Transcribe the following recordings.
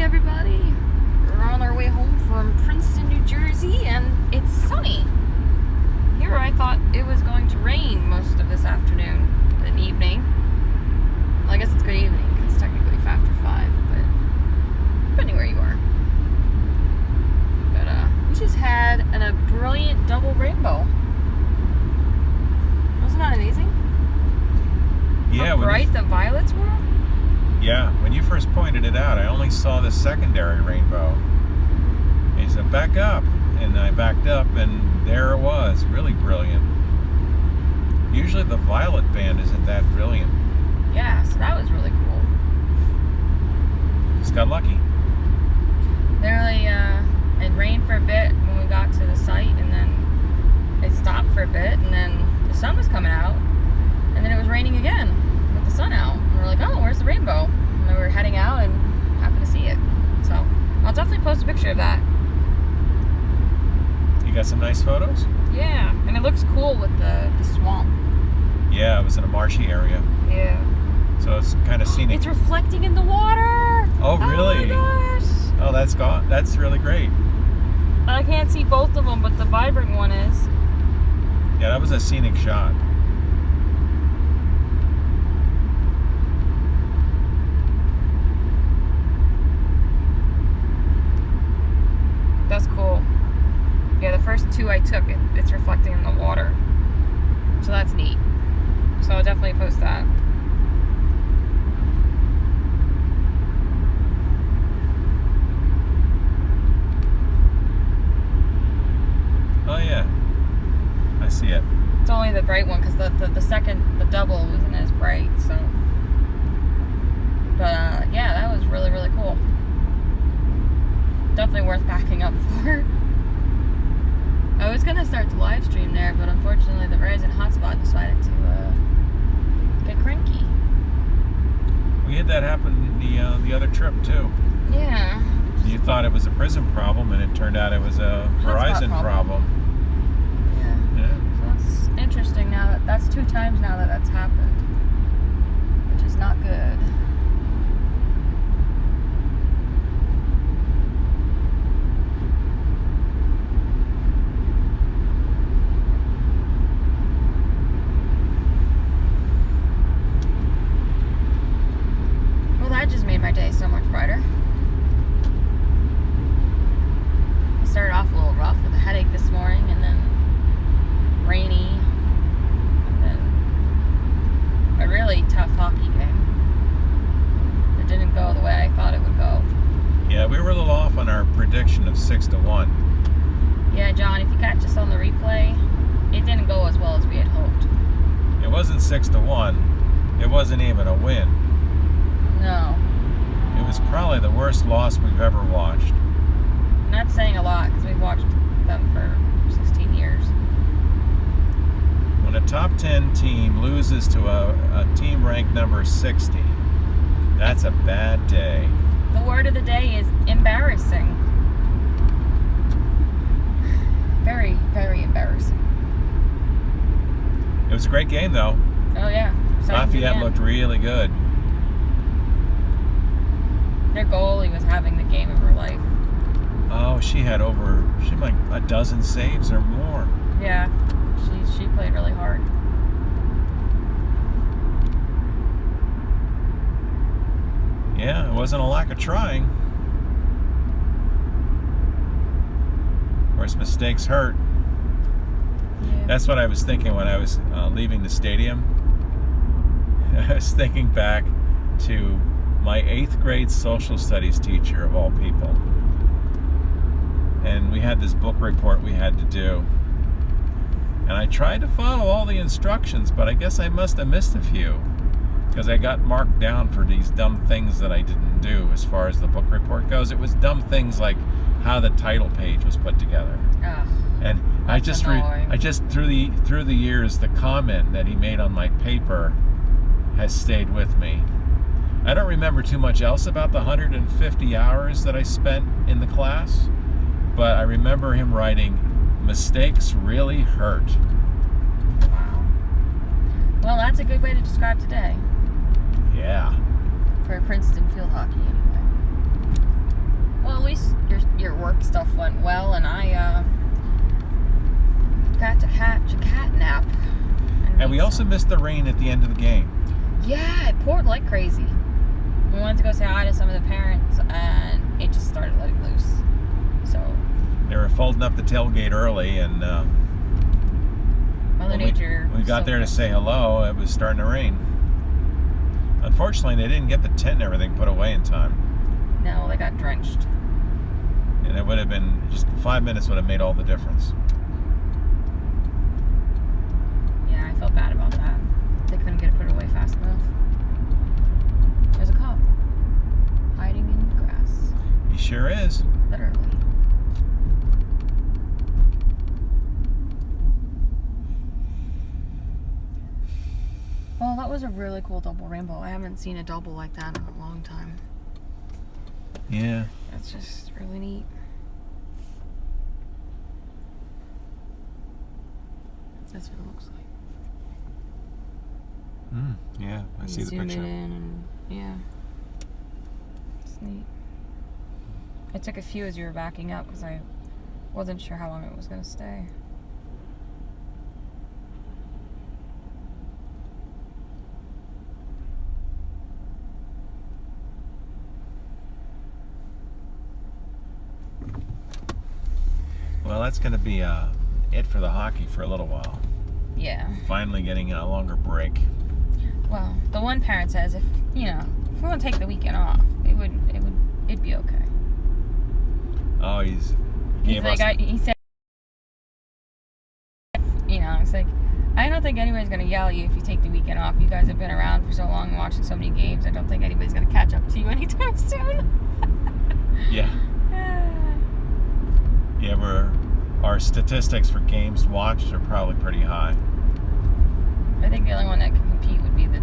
everybody. We're on our way home from Princeton, New Jersey, and it's sunny. Here I thought it was going to rain most of this afternoon and evening. Well, I guess it's good evening, because technically it's after 5, but depending where you are. But, we just had a brilliant double rainbow. Wasn't that amazing? Yeah. How bright the violets were? Yeah, when you first pointed it out, I only saw the secondary rainbow. He said, back up. And I backed up, and there it was. Really brilliant. Usually the violet band isn't that brilliant. Yeah, so that was really cool. Just got lucky. Literally, it rained for a bit when we got to the site, and then it stopped for a bit, and then the sun was coming out, and then it was raining again with the sun out. And we're like, oh, where's the rainbow? And then we were heading out and happened to see it. So I'll definitely post a picture of that. You got some nice photos? Yeah, and it looks cool with the swamp. Yeah, it was in a marshy area. Yeah. So it's kind of scenic. It's reflecting in the water! Oh, really? Oh my gosh! Oh, that's really great. I can't see both of them, but the vibrant one is. Yeah, that was a scenic shot. That's cool. Yeah, the first two I took, it's reflecting in the water. So that's neat. So I'll definitely post that. Oh, yeah. I see it. It's only the bright one because the second, the double wasn't as bright, so. But yeah, that was really, really cool. Definitely worth backing up for. I was gonna start the live stream there, but unfortunately the Verizon hotspot decided to get cranky. We had that happen the other trip too. Yeah. You thought it was a Prism problem, and it turned out it was a Verizon problem. Yeah. So that's interesting. Now that's 2 times now that's happened, which is not good. That just made my day so much brighter. I started off a little rough with a headache this morning, and then rainy, and then a really tough hockey game. It didn't go the way I thought it would go. Yeah, we were a little off on our prediction of 6-1. Yeah, John, if you catch us on the replay, it didn't go as well as we had hoped. It wasn't 6-1. It wasn't even a win. No. It was probably the worst loss we've ever watched. Not saying a lot, because we've watched them for 16 years. When a top 10 team loses to a team ranked number 60, that's a bad day. The word of the day is embarrassing. Very, very embarrassing. It was a great game, though. Oh, yeah. Lafayette looked really good. Their goalie was having the game of her life. Oh, she had like a dozen saves or more. Yeah, she played really hard. Yeah, it wasn't a lack of trying. Of course, mistakes hurt. Yeah. That's what I was thinking when I was leaving the stadium. I was thinking back to my 8th grade social studies teacher, of all people. And we had this book report we had to do. And I tried to follow all the instructions, but I guess I must have missed a few, because I got marked down for these dumb things that I didn't do as far as the book report goes. It was dumb things like how the title page was put together. Ugh, and I just through the years, the comment that he made on my paper has stayed with me. I don't remember too much else about the 150 hours that I spent in the class, but I remember him writing, "Mistakes really hurt." wow. Well, that's a good way to describe today. Yeah. For Princeton field hockey, anyway. work stuff went well, and I got to catch a cat nap. And we also missed the rain at the end of the game. Yeah, it poured like crazy. We wanted to go say hi to some of the parents, and it just started letting loose. So they were folding up the tailgate early, and Mother Nature. We got there to say hello. It was starting to rain. Unfortunately, they didn't get the tent and everything put away in time. No, they got drenched. And it would have been just 5 minutes would have made all the difference. Yeah, I felt bad about that. They couldn't get it put away fast enough. There's a cop hiding in the grass. He sure is. Literally. Well, that was a really cool double rainbow. I haven't seen a double like that in a long time. Yeah. That's just really neat. That's what it looks like. Yeah, I see the Zoom picture. it in and yeah, it's neat. I took a few as you were backing up because I wasn't sure how long it was going to stay. Well, that's going to be it for the hockey for a little while. Yeah. Finally getting a longer break. Well, the one parent says if we want to take the weekend off, it'd be okay. Oh, he said, it's like, I don't think anybody's going to yell at you if you take the weekend off. You guys have been around for so long and watching so many games. I don't think anybody's going to catch up to you anytime soon. Yeah. Yeah, our statistics for games watched are probably pretty high. I think the only one that can compete would be the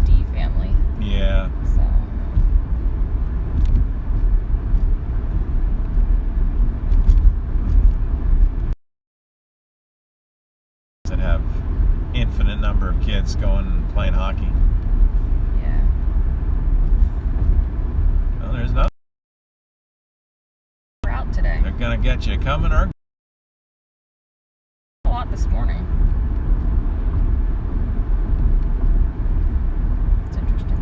D family. Yeah. So. That have infinite number of kids going and playing hockey. Yeah. Well, there's nothing. We're out today. They're gonna get you coming or A lot this morning. It's interesting.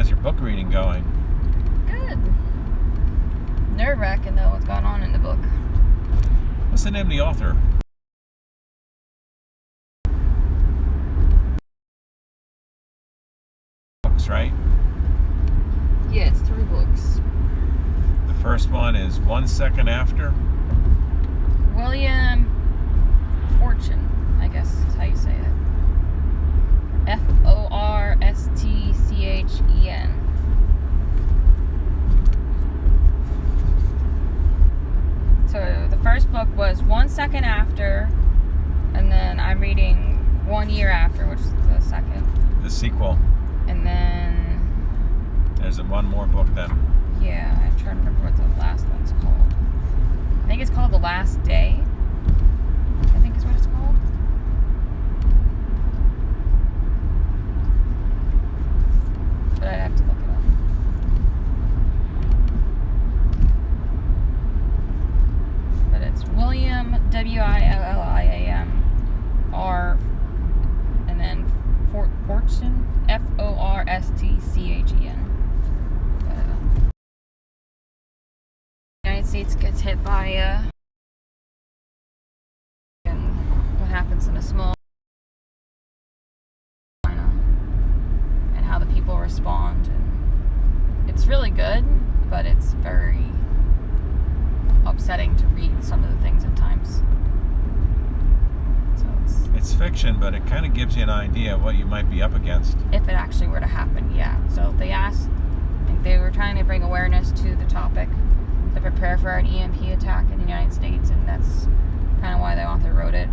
how's your book reading going? Good. Nerve-wracking though what's going on in the book. What's the name of the author? Books, right? Yeah, it's 3 books. The first one is 1 Second After. William Fortune, I guess is how you say it. Forstchen. So the first book was 1 Second After, and then I'm reading 1 Year After, which is the second. The sequel. And then, There's one more book then. yeah, I'm trying to remember what the last one's called. I think it's called The Last Day. I think is what it's called. But I'd have to look it up. But it's William, William, R, and then Fortune, Forstchen. The United States gets hit by and what happens in a small China and how the people respond, and it's really good, but it's very upsetting to read some of the things at times. So It's fiction, but it kind of gives you an idea of what you might be up against. if it actually were to happen, yeah. So they asked Like they were trying to bring awareness to the topic to prepare for an EMP attack in the United States, and that's kind of why the author wrote it.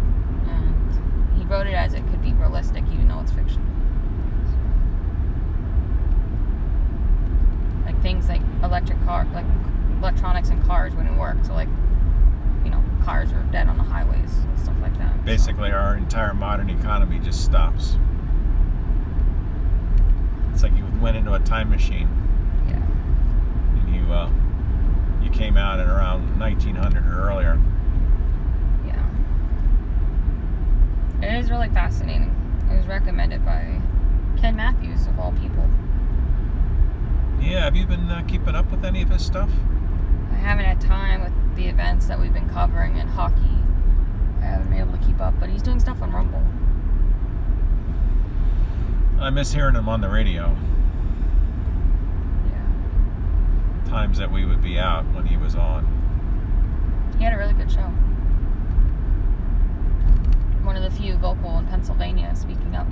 And he wrote it as it could be realistic, even though it's fiction. So, like things like electronics in cars wouldn't work. So like, cars are dead on the highways and stuff like that. Basically, our entire modern economy just stops. It's like you went into a time machine. Yeah. And you came out at around 1900 or earlier. Yeah. It is really fascinating. It was recommended by Ken Matthews, of all people. Yeah, have you been keeping up with any of his stuff? I haven't had time with the events that we've been covering in hockey. I haven't been able to keep up, but he's doing stuff on Rumble. I miss hearing him on the radio. Yeah. Times that we would be out when he was on. He had a really good show. One of the few vocal in Pennsylvania speaking up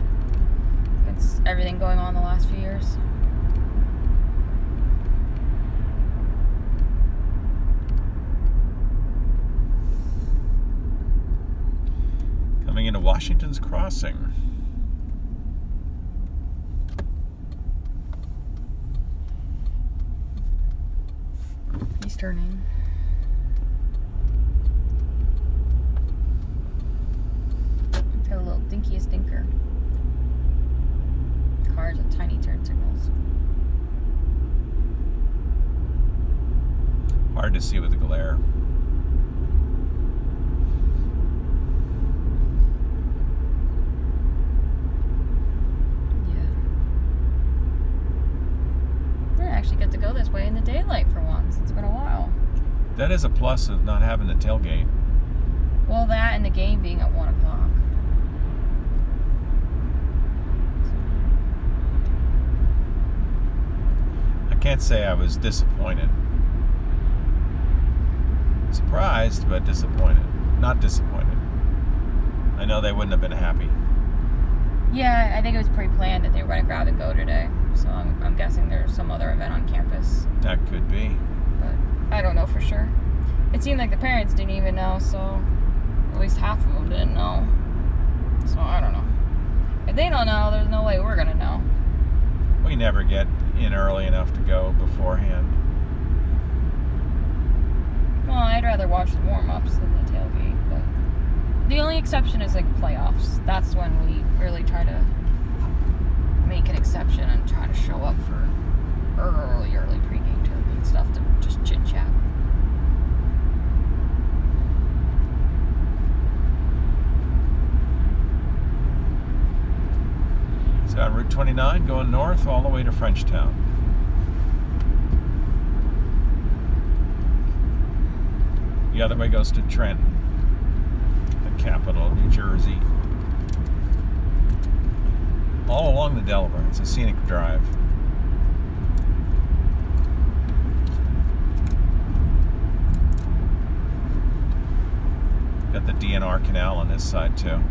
against everything going on the last few years. Coming into Washington's Crossing. He's turning. He's got a little dinkiest stinker. Cars with tiny turn signals. Hard to see with the glare. Actually get to go this way in the daylight for once. It's been a while. That is a plus of not having the tailgate. Well, that and the game being at 1 o'clock. I can't say I was disappointed. Surprised, but disappointed. Not disappointed. I know they wouldn't have been happy. Yeah, I think it was pre-planned that they were going to grab and go today. So I'm guessing there's some other event on campus. That could be. But I don't know for sure. It seemed like the parents didn't even know, so at least half of them didn't know. So I don't know. If they don't know, there's no way we're going to know. We never get in early enough to go beforehand. Well, I'd rather watch the warm-ups than the tailgate, but the only exception is like playoffs. That's when we really try to make an exception and try to show up for early pregame tailgate stuff to just chit chat. So on Route 29 going north all the way to Frenchtown. The other way goes to Trenton, the capital of New Jersey. All along the Delaware. It's a scenic drive. Got the DNR Canal on this side too.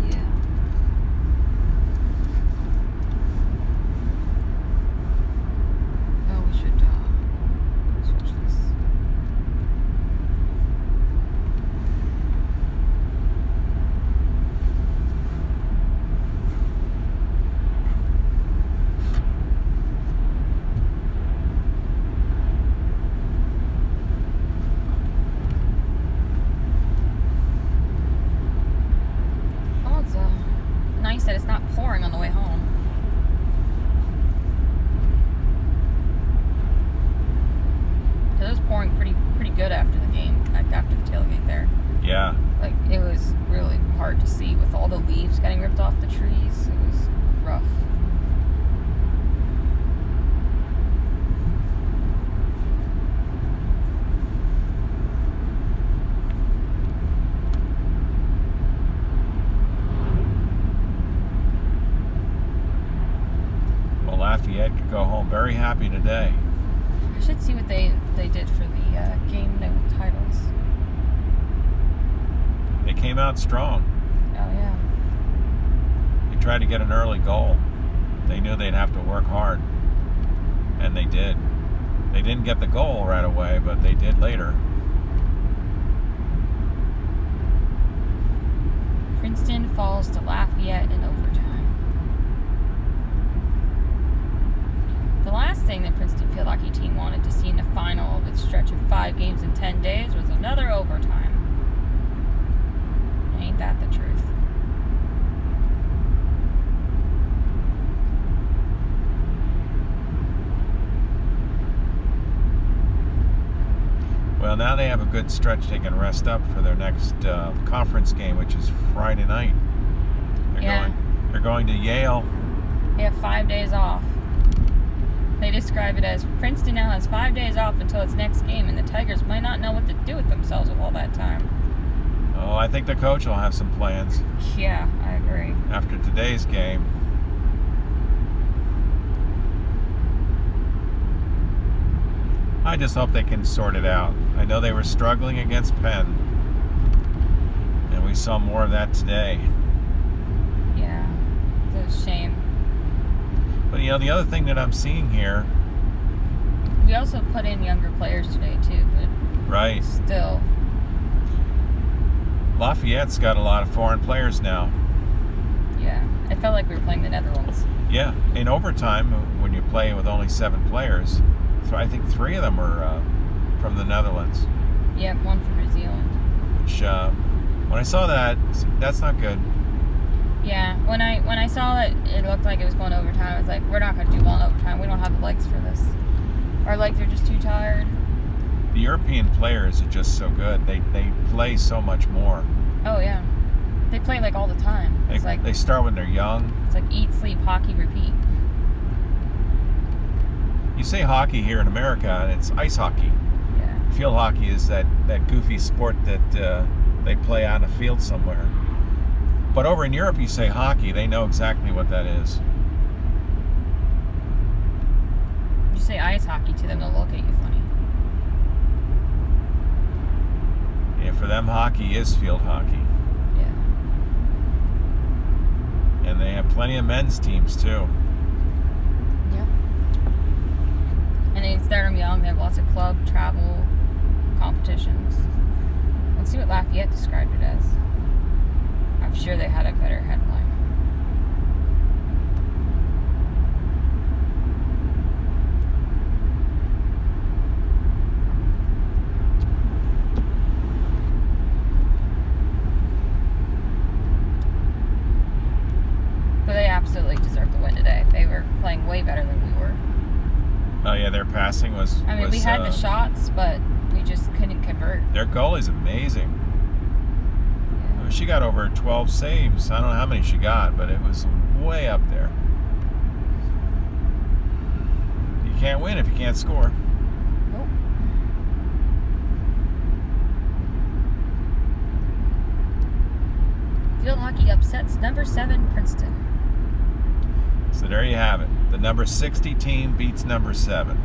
Yeah. Oh, we should switch this. Nice that it's not pouring on the way home. Because it was pouring pretty good after the game, like after the tailgate there. Yeah. Like it was really hard to see with all the leaves getting ripped off the trees. It was rough. Lafayette could go home very happy today. I should see what they did for the game note titles. They came out strong. Oh yeah. They tried to get an early goal. They knew they'd have to work hard. And they did. They didn't get the goal right away, but they did later. Princeton falls to Lafayette in overtime. The last thing the Princeton field hockey team wanted to see in the final of its stretch of 5 games in 10 days was another overtime. Ain't that the truth? Well, now they have a good stretch they can rest up for their next conference game, which is Friday night. They're going to Yale. They have 5 days off. They describe it as Princeton now has 5 days off until its next game, and the Tigers might not know what to do with themselves with all that time. Oh, I think the coach will have some plans. Yeah, I agree. After today's game. I just hope they can sort it out. I know they were struggling against Penn, and we saw more of that today. Yeah, it's a shame. But you know, the other thing that I'm seeing here, we also put in younger players today too, but right? Still, Lafayette's got a lot of foreign players now. Yeah, I felt like we were playing the Netherlands. Yeah, in overtime, when you play with only 7 players, I think 3 of them are from the Netherlands. Yep, 1 from New Zealand. Which, when I saw that, that's not good. Yeah, when I saw that it looked like it was going overtime, I was like, we're not going to do well in overtime. We don't have the legs for this. Our legs are just too tired. The European players are just so good. They play so much more. Oh, yeah. They play like all the time. It's like they start when they're young. It's like eat, sleep, hockey, repeat. You say hockey here in America, and it's ice hockey. Yeah. Field hockey is that goofy sport that they play out in a field somewhere. But over in Europe, you say hockey, they know exactly what that is. You say ice hockey to them, they'll look at you funny. Yeah, for them, hockey is field hockey. Yeah. And they have plenty of men's teams, too. Yep. And they start them young. They have lots of club, travel, competitions. Let's see what Lafayette described it as. I'm sure they had a better headline. But they absolutely deserved the win today. They were playing way better than we were. Oh yeah, their passing was. I mean, we had the shots, but we just couldn't convert. Their goalie's amazing. Yeah. She got over 12 saves. I don't know how many she got, but it was way up there. You can't win if you can't score. Nope. Field hockey upsets number 7 Princeton. So there you have it. The number 60 team beats number 7.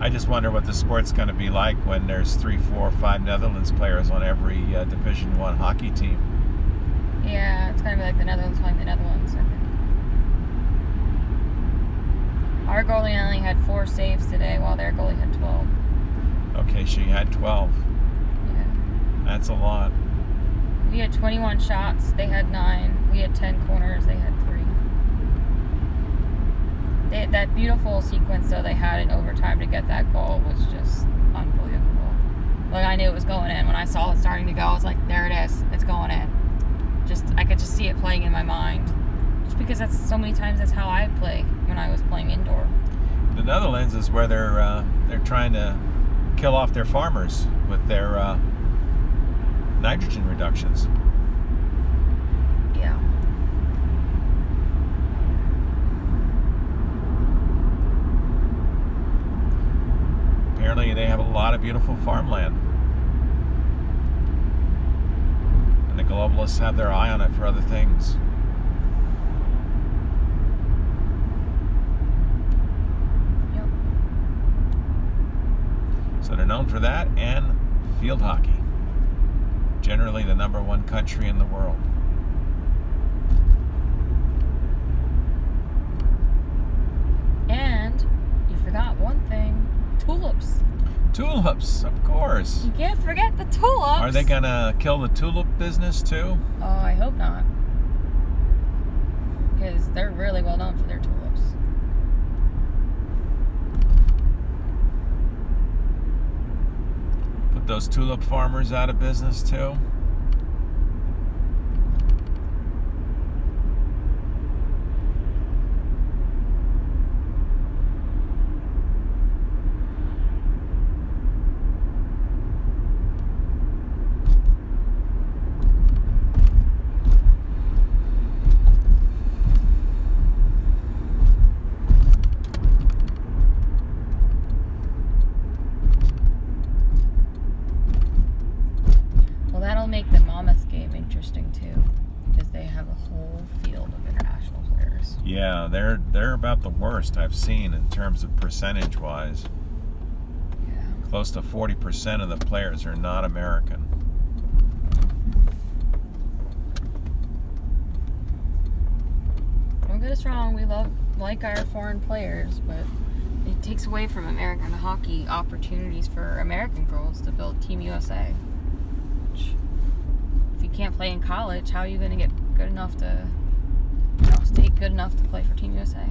I just wonder what the sport's going to be like when there's 3, 4, 5 Netherlands players on every Division I hockey team. Yeah, it's going to be like the Netherlands playing the Netherlands, I think. Our goalie only had 4 saves today, while their goalie had 12. Okay, she had 12. Yeah. That's a lot. We had 21 shots, they had 9. We had 10 corners, they had 3. That beautiful sequence, though, they had in overtime to get that goal was just unbelievable. Like, I knew it was going in. When I saw it starting to go, I was like, there it is. It's going in. I could just see it playing in my mind. Just because that's so many times that's how I play when I was playing indoor. The Netherlands is where they're trying to kill off their farmers with their nitrogen reductions. Yeah. Apparently they have a lot of beautiful farmland. And the globalists have their eye on it for other things. Yep. known for that and field hockey. Generally the #1 country in the world. And you forgot one thing, tulips. Tulips, of course. You can't forget the tulips. Are they gonna kill the tulip business too? Oh, I hope not. Because they're really well known for their tulips. Put those tulip farmers out of business too? Make the Monmouth game interesting too, because they have a whole field of international players. Yeah, they're about the worst I've seen in terms of percentage-wise. Yeah. Close to 40% of the players are not American. Don't get us wrong, we like our foreign players, but it takes away from American hockey opportunities for American girls to build Team USA. If you can't play in college, how are you going to get good enough to, stay good enough to play for Team USA?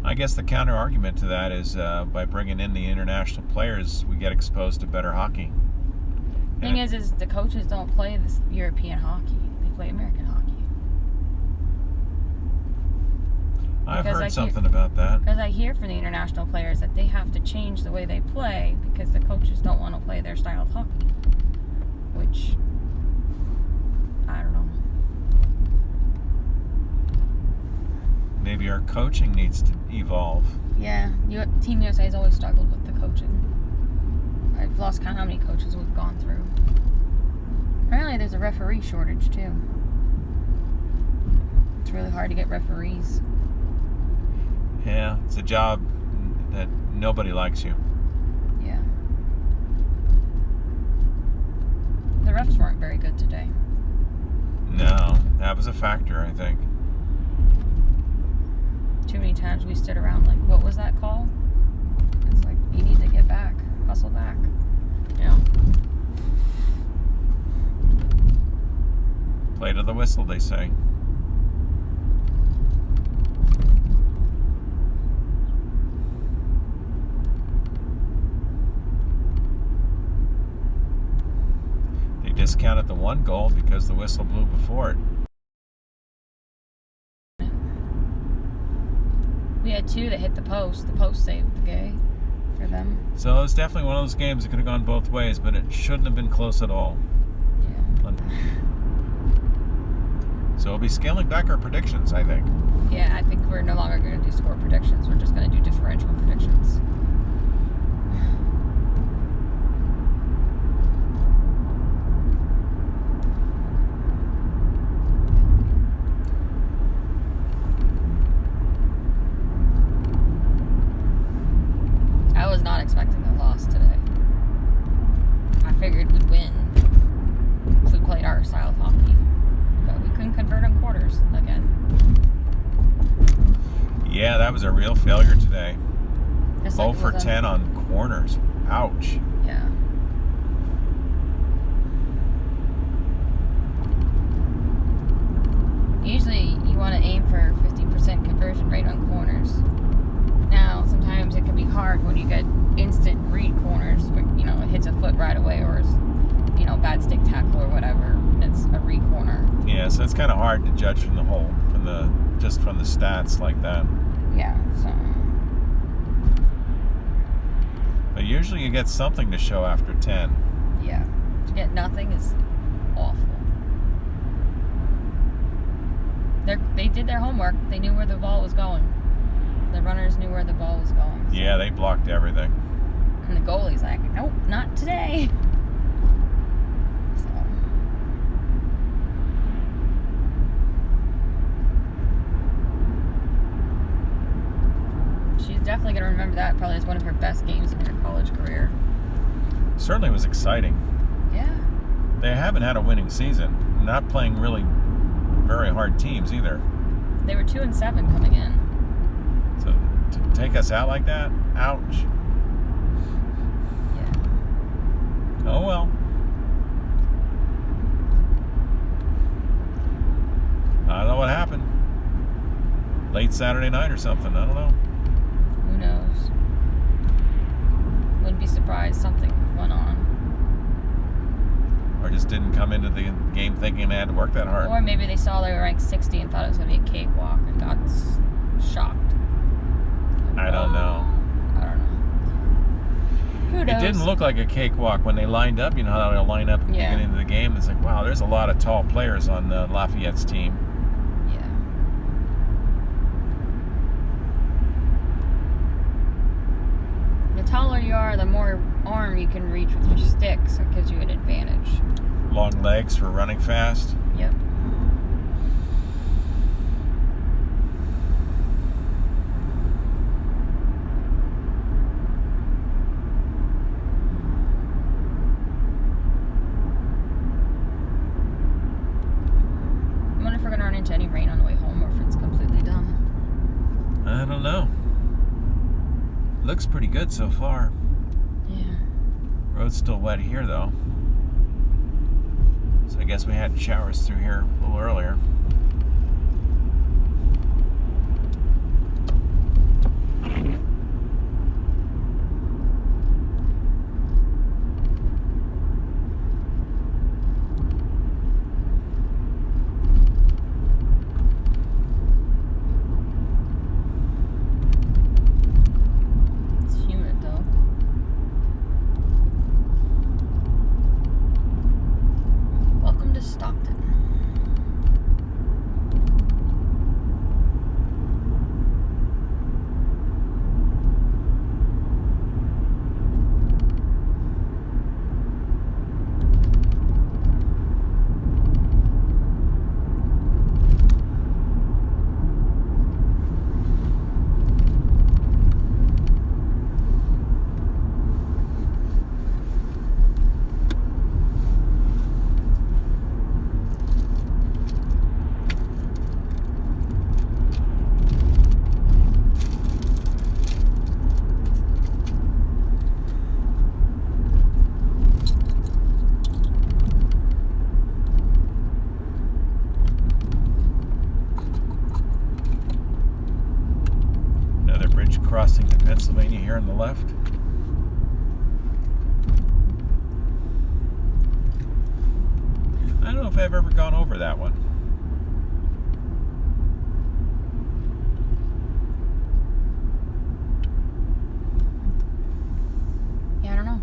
I guess the counter argument to that is by bringing in the international players, we get exposed to better hockey. Thing is the coaches don't play this European hockey; they play American hockey. I've heard something about that. Because I hear from the international players that they have to change the way they play because the coaches don't want to play their style of hockey, which. I don't know. Maybe our coaching needs to evolve. Yeah, Team USA has always struggled with the coaching. I've lost count how many coaches we've gone through. Apparently there's a referee shortage too. It's really hard to get referees. Yeah, it's a job that nobody likes you. Yeah. The refs weren't very good today. No, that was a factor, I think. Too many times we stood around like, what was that call? It's like, you need to get back. Hustle back. Play to the whistle, they say. They discounted the one goal because the whistle blew before it. We had two that hit the post. The post saved the game for them. So it was definitely one of those games that could have gone both ways, but it shouldn't have been close at all. Yeah. So we'll be scaling back our predictions, I think. Yeah, I think we're no longer going to do score predictions. We're just going to do differential predictions. I was not expecting a loss today. I figured we'd win if we played our style of hockey. But we couldn't convert on quarters again. Yeah, that was a real failure today. Just 0 like it for was 10 on corners. Ouch. Yeah. Usually you want to aim for 50% conversion rate on corners. Now, sometimes it can be hard when you get instant read corners, where, it hits a foot right away, or it's, bad stick tackle or whatever. It's a read corner. Yeah, so it's kind of hard to judge from the just from the stats like that. Yeah, so. But usually you get something to show after 10. Yeah. To get nothing is awful. They did their homework. They knew where the ball was going. The runners knew where the ball was going. So. Yeah, they blocked everything. And the goalie's like, nope, not today. So. She's definitely going to remember that probably as one of her best games in her college career. Certainly was exciting. Yeah. They haven't had a winning season. Not playing really very hard teams either. They were 2-7 coming in. So to take us out like that, ouch. Yeah. Oh well. I don't know what happened. Late Saturday night or something. I don't know. Who knows? Wouldn't be surprised something went on. Or just didn't come into the game thinking they had to work that hard. Or maybe they saw they were ranked 60 and thought it was going to be a cakewalk and got shocked. Like, I don't know. I don't know. Who knows? It didn't look like a cakewalk when they lined up. You know how they'll line up at the beginning of the game? It's like, wow, there's a lot of tall players on Lafayette's team. Yeah. The taller you are, the more arm you can reach with your stick, so it gives you an advantage. Long legs for running fast. Yep. I wonder if we're going to run into any rain on the way home or if it's completely done. I don't know. Looks pretty good so far. Yeah. Road's still wet here though. So I guess we had showers through here a little earlier. It's humid though. Welcome to Stockton. Another bridge crossing to Pennsylvania here on the left. I don't know if I've ever gone over that one. Yeah, I don't know.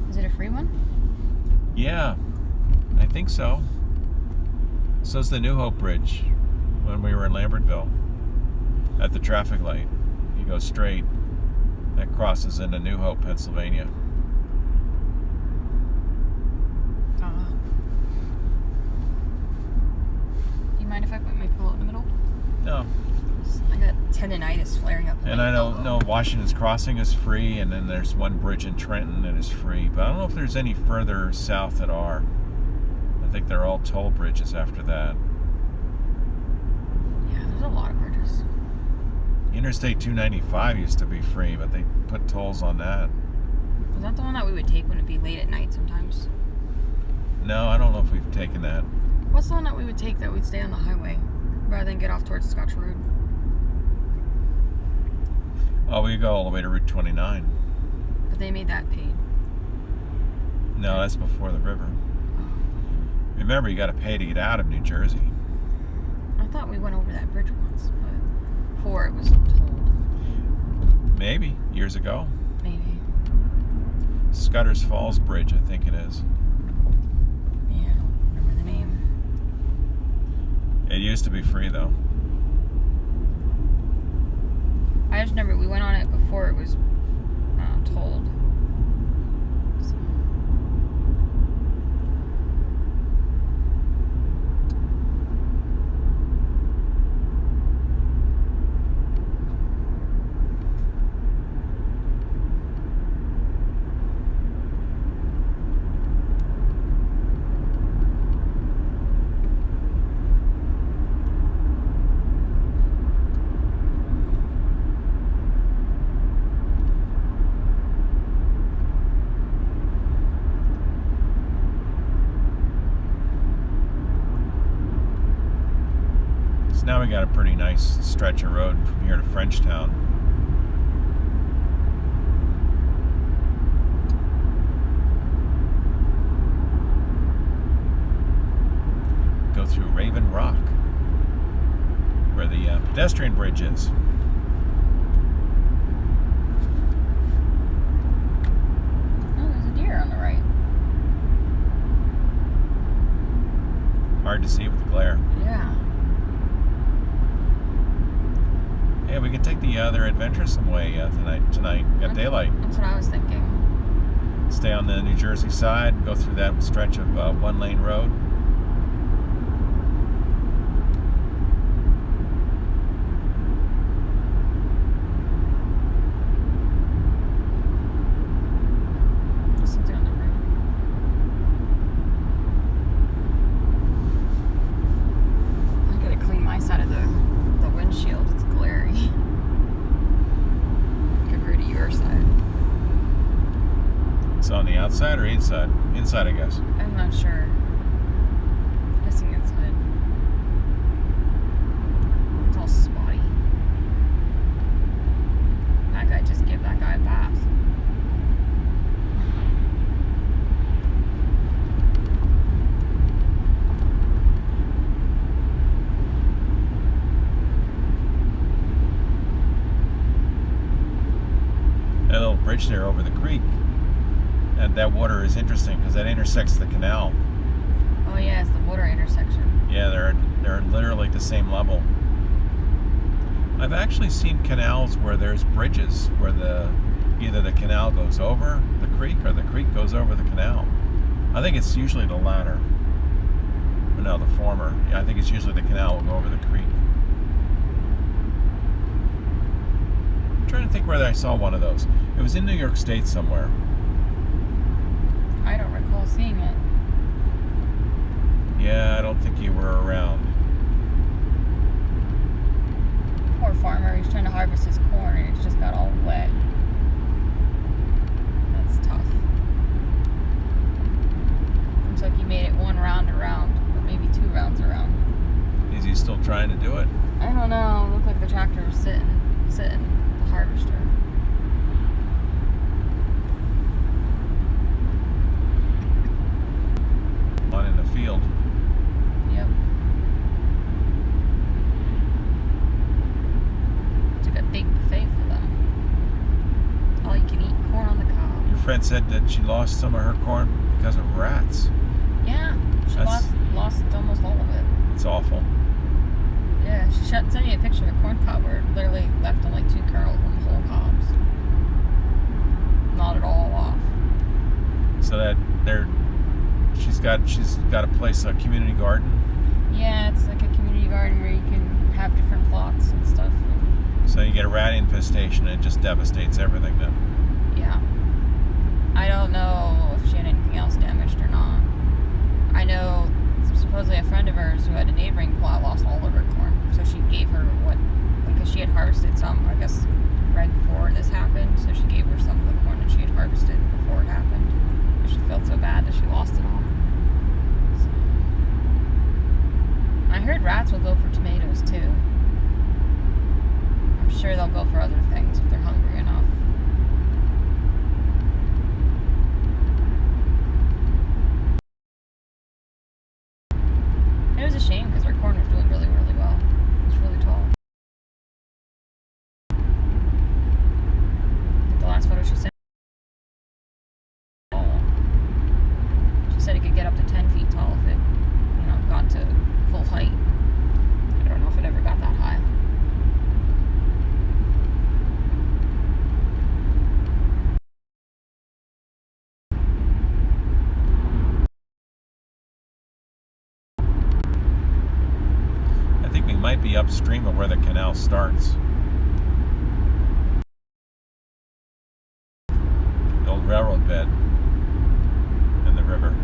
Is it a free one? Yeah, I think so. So's the New Hope Bridge when we were in Lambertville at the traffic light. You go straight, that crosses into New Hope, Pennsylvania. Do you mind if I put my pillow in the middle? No. I got tendonitis flaring up. And I don't know, Washington's Crossing is free, and then there's one bridge in Trenton that is free. But I don't know if there's any further south that are. I think they're all toll bridges after that. Yeah, there's a lot of bridges. Interstate 295 used to be free, but they put tolls on that. Is that the one that we would take when it'd be late at night sometimes? No, I don't know if we've taken that. What's the one that we would take that we'd stay on the highway rather than get off towards Scotch Road? Oh, we go all the way to Route 29. But they made that paid. No, that's before the river. Remember, you got to pay to get out of New Jersey. I thought we went over that bridge once, but before it was told. Maybe, years ago. Maybe. Scudder's Falls Bridge, I think it is. Yeah, I don't remember the name. It used to be free, though. I just remember we went on it before it was told. So. So now we got a pretty nice stretch of road from here to Frenchtown. Go through Raven Rock, where the pedestrian bridge is. Oh, there's a deer on the right. Hard to see with the glare. Yeah. Yeah, we could take the other adventuresome way tonight. We got daylight. That's what I was thinking. Stay on the New Jersey side, go through that stretch of one-lane road. There's something on the road. I gotta clean my side of the windshield. It's glary compared to your side. It's on the outside or inside? Inside, I guess. I'm not sure. I'm guessing inside. It's all spotty. That guy just gave that guy a pass. That little bridge there over the creek. And that water is interesting because that intersects the canal. Oh yeah, it's the water intersection. Yeah, they're literally at the same level. I've actually seen canals where there's bridges where either the canal goes over the creek or the creek goes over the canal. I think it's usually the latter. No, the former. Yeah, I think it's usually the canal will go over the creek. I'm trying to think where I saw one of those. It was in New York State somewhere. I don't recall seeing it. Yeah, I don't think you were around. Poor farmer, he's trying to harvest his corn and it's just got all wet. That's tough. Looks like he made it one round around, or maybe 2 rounds around. Is he still trying to do it? I don't know. It looked like the tractor was sitting, the harvester. One in the field. Yep. It's like a big buffet for them. All you can eat corn on the cob. Your friend said that she lost some of her corn because of rats. Yeah, she That's- lost almost all of it. It's awful. Yeah, she sent me a picture of a corn cob where it literally left only 2 kernels on the whole cobs. Not at all off. So that she's got a place, a community garden. Yeah, it's like a community garden where you can have different plots and stuff. So you get a rat infestation and it just devastates everything then. Yeah. I don't know if she had anything else damaged or not. I know supposedly a friend of hers who had a neighboring plot lost all of her corn. So she gave her because she had harvested some, I guess, right before this happened. So she gave her some of the corn that she had harvested before it happened. But she felt so bad that she lost it all. So. I heard rats will go for tomatoes too. I'm sure they'll go for other things if they're hungry enough. It was a shame because our corn was doing really, really well. It was really tall. The last photo she sent. She said it could get up to 10 feet tall if it, got to full height. I don't know if it ever got that high. I think we might be upstream of where the canal starts. The old railroad bed and the river.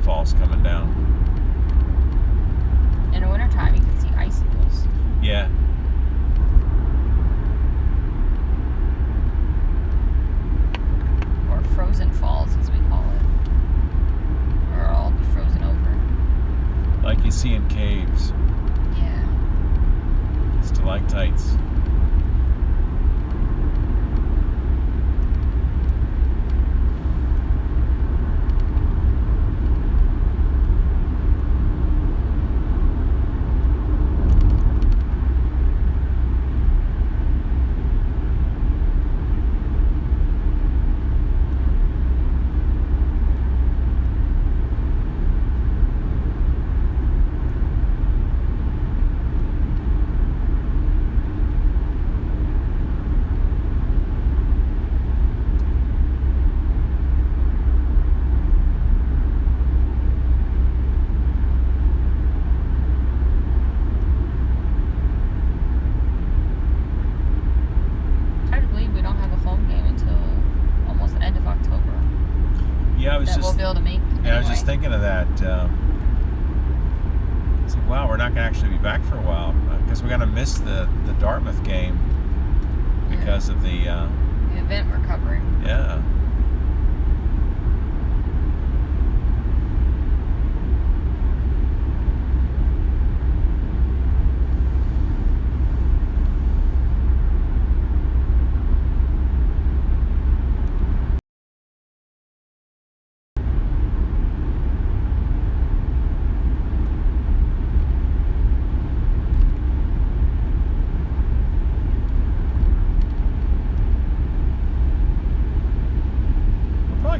falls coming down. In the wintertime, you can see icicles. Yeah. Or frozen falls, as we call it. Or it'll all be frozen over. Like you see in caves. Yeah. Stalactites. Yeah, I was we'll be able to make. Yeah, I was just thinking of that. It's like, wow, we're not gonna actually be back for a while because we're gonna miss the Dartmouth game because of the event we're covering. Yeah.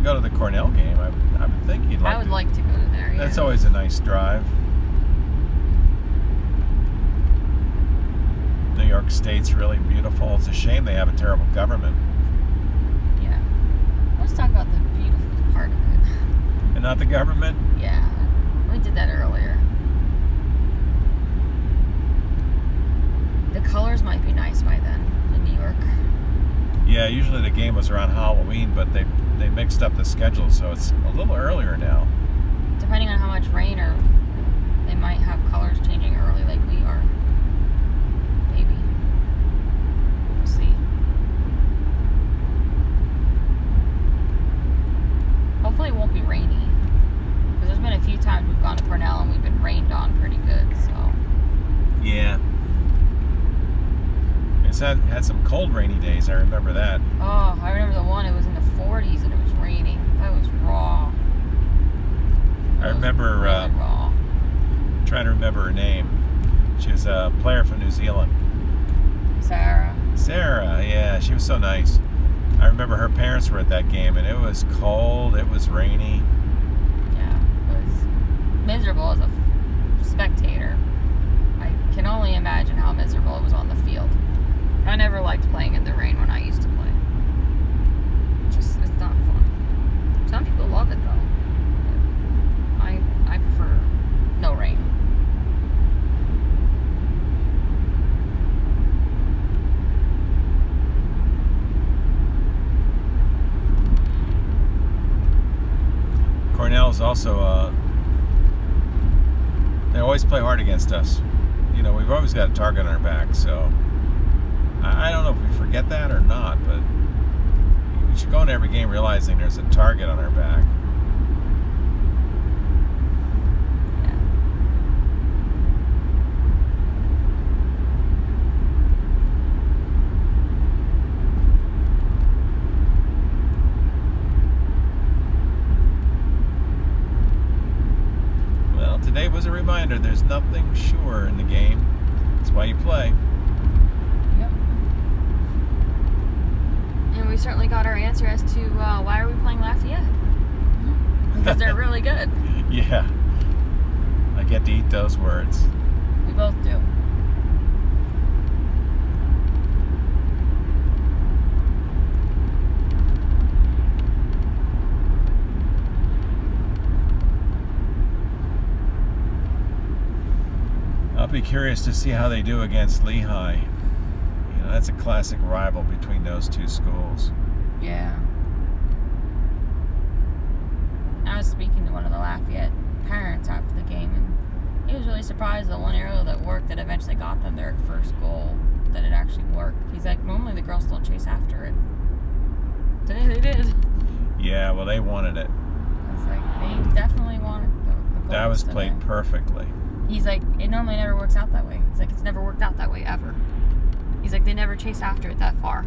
Go to the Cornell game. I would think you'd like. I would like to go to there. That's always a nice drive. New York State's really beautiful. It's a shame they have a terrible government. Yeah. Let's talk about the beautiful part of it. And not the government? Yeah. We did that earlier. The colors might be nice by then in New York. Yeah, usually the game was around Halloween, but they mixed up the schedule, so it's a little earlier now. Depending on how much rain, or they might have colors changing early like we are. Maybe. We'll see. Hopefully it won't be rainy. Because there's been a few times we've gone to Cornell and we've been rained on pretty good, so. Yeah. It's had some cold rainy days, I remember that. Oh, I remember the one, it was in the 40s and it was raining. That was raw. I remember really raw. Trying to remember her name. She was a player from New Zealand. Sarah, yeah, she was so nice. I remember her parents were at that game and it was cold, it was rainy. Yeah, it was miserable as a spectator. I can only imagine how miserable it was on the field. I never liked playing in the rain when I used to play. It's not fun. Some people love it though. I prefer no rain. Cornell's also they always play hard against us. You know, we've always got a target on our back, so I don't know if we forget that or not, but we should go into every game realizing there's a target on our back. Yeah. Well, today was a reminder there's nothing sure in the game. That's why you play. And we certainly got our answer as to why are we playing Lafayette? Because they're really good. Yeah. I get to eat those words. We both do. I'll be curious to see how they do against Lehigh. You know, that's a classic rival between those two schools. Yeah. I was speaking to one of the Lafayette parents after the game, and he was really surprised the one arrow that worked that eventually got them their first goal, that it actually worked. He's like, normally the girls don't chase after it. Today they did. Yeah, well, they wanted it. I was like, they definitely wanted the goals. That was played perfectly. He's like, it normally never works out that way. He's like, it's never worked out that way ever. He's like, they never chase after it that far.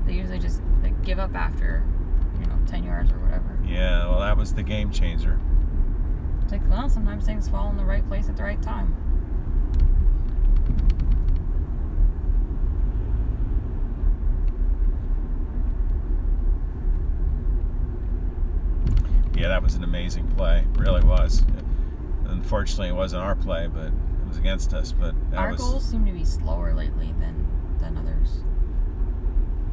They usually just like give up after, 10 yards or whatever. Yeah, well, that was the game changer. It's like, well, sometimes things fall in the right place at the right time. Yeah, that was an amazing play. It really was. Unfortunately, it wasn't our play, but it was against us. But our goals seem to be slower lately than others.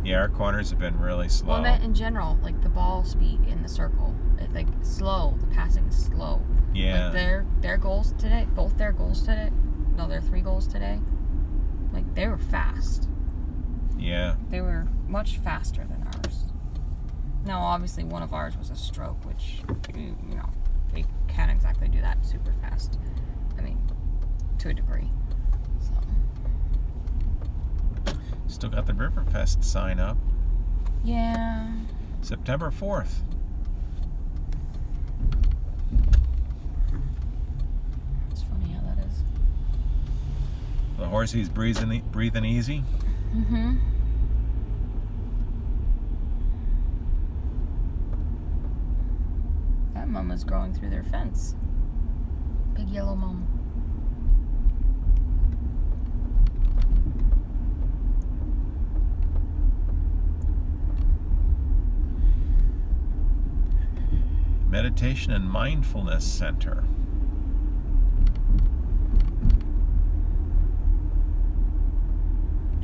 Yeah, our corners have been really slow. Well, I meant in general, like the ball speed in the circle, like slow. The passing is slow. Yeah. Like their goals today, both their goals today, no, their 3 goals today, like they were fast. Yeah. They were much faster than ours. Now, obviously, one of ours was a stroke, which, they can't exactly do that super fast. I mean, to a degree. So. Still got the Riverfest sign up. Yeah. September 4th. It's funny how that is. The horsey's breathing easy. Mm-hmm. That mama's growing through their fence. Big yellow mama. Meditation and Mindfulness Center.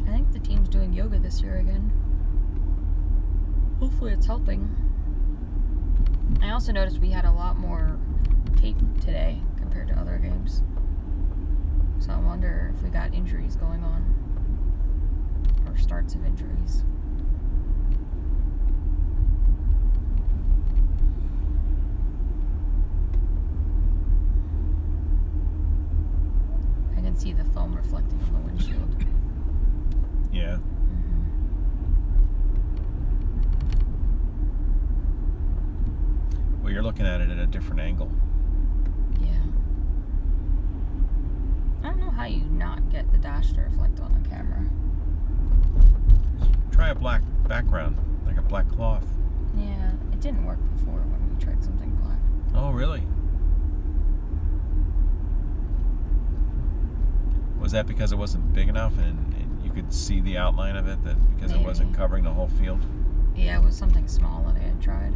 I think the team's doing yoga this year again. Hopefully it's helping. I also noticed we had a lot more tape today compared to other games. So I wonder if we got injuries going on. Or starts of injuries. I can see the foam reflecting on the windshield. Yeah. Well, you're looking at it at a different angle. Yeah. I don't know how you not get the dash to reflect on the camera. Try a black background, like a black cloth. Yeah, it didn't work before when we tried something black. Oh, really? Was that because it wasn't big enough and you could see the outline of it, that because Maybe. it wasn't covering the whole field? Yeah, it was something small that I had tried.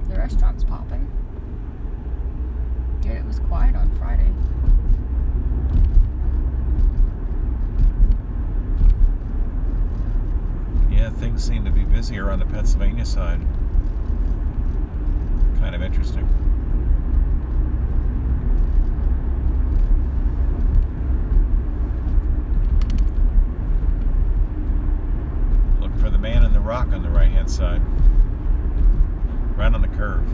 The restaurant's popping. Yet it was quiet on Friday. Yeah, things seem to be busier on the Pennsylvania side. Kind of interesting. Look for the man in the rock on the right-hand side. Right on the curve.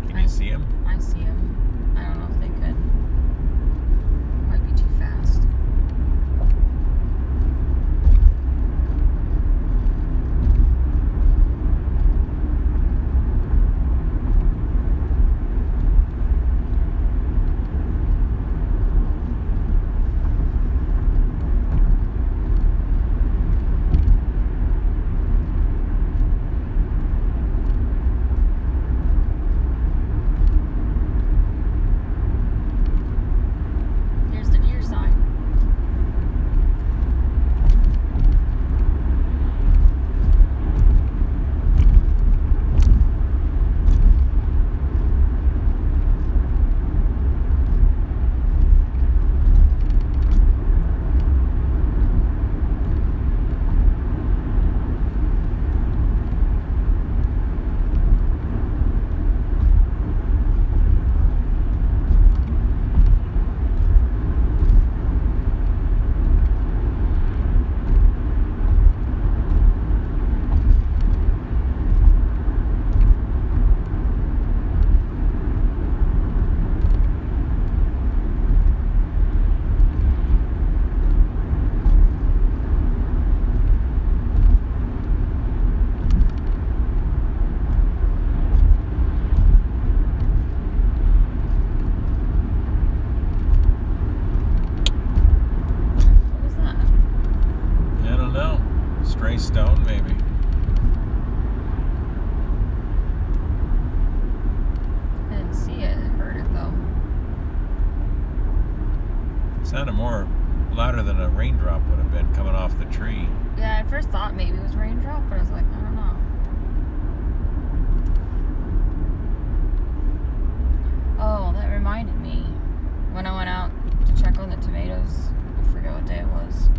Can you see him? I see him. I don't know if they could. Might be too fast. a raindrop would have been coming off the tree. Yeah, I first thought maybe it was raindrop, but I was like, I don't know. Oh, that reminded me. When I went out to check on the tomatoes, I forget what day it was.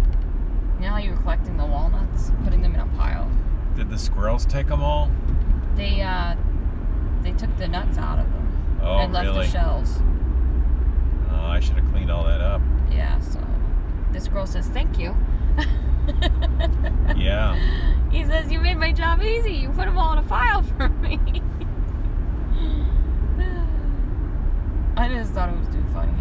You know how you were collecting the walnuts, putting them in a pile? Did the squirrels take them all? They took the nuts out of them. Oh, and left really? the shells. Oh, I should have cleaned all that up. Yeah, so this girl says, thank you. Yeah. He says, you made my job easy. You put them all in a file for me. I just thought it was too funny.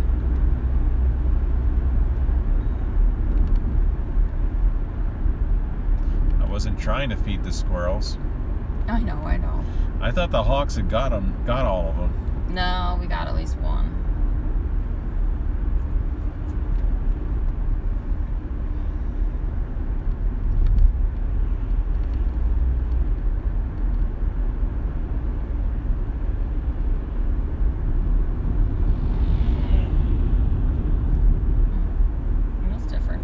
I wasn't trying to feed the squirrels. I know. I thought the hawks had got all of them. No, we got at least one. That's different.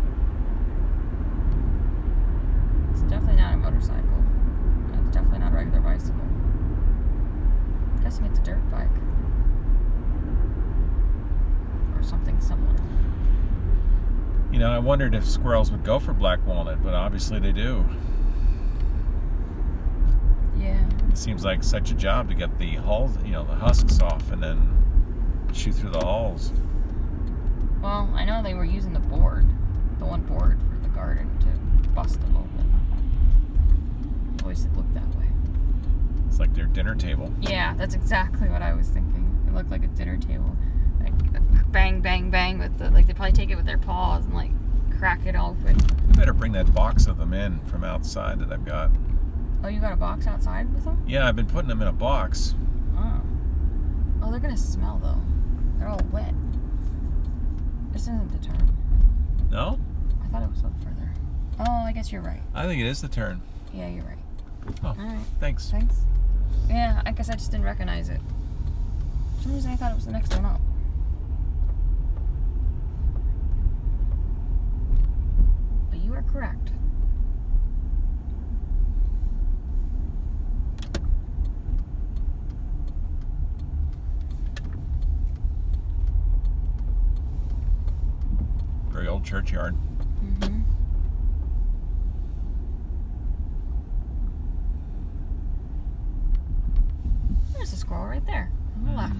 It's definitely not a motorcycle. It's definitely not a regular bicycle. I'm guessing it's a dirt bike. Or something similar. You know, I wondered if squirrels would go for black walnut, but obviously they do. Yeah. It seems like such a job to get the hulls, the husks off and then shoot through the hulls. Well, I know they were using the one board for the garden to bust them open. Always it looked that way. It's like their dinner table. Yeah, that's exactly what I was thinking. It looked like a dinner table. Like bang, bang, bang with they probably take it with their paws and like crack it open. Better bring that box of them in from outside that I've got. Oh, you got a box outside with them? Yeah, I've been putting them in a box. Oh, they're gonna smell though. They're all wet. This isn't the turn. No? I thought it was up further. Oh, I guess you're right. I think it is the turn. Yeah, you're right. Oh, All right. thanks. Thanks. Yeah, I guess I just didn't recognize it. For some reason I thought it was the next one up. But you are correct. Very old churchyard. Mm-hmm. There's a squirrel right there on the left.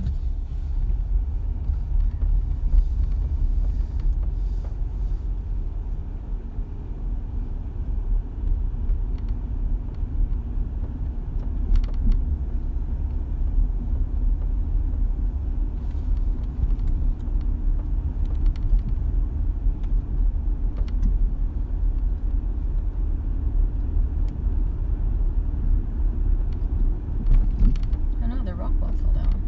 I know, the rock wall fell down.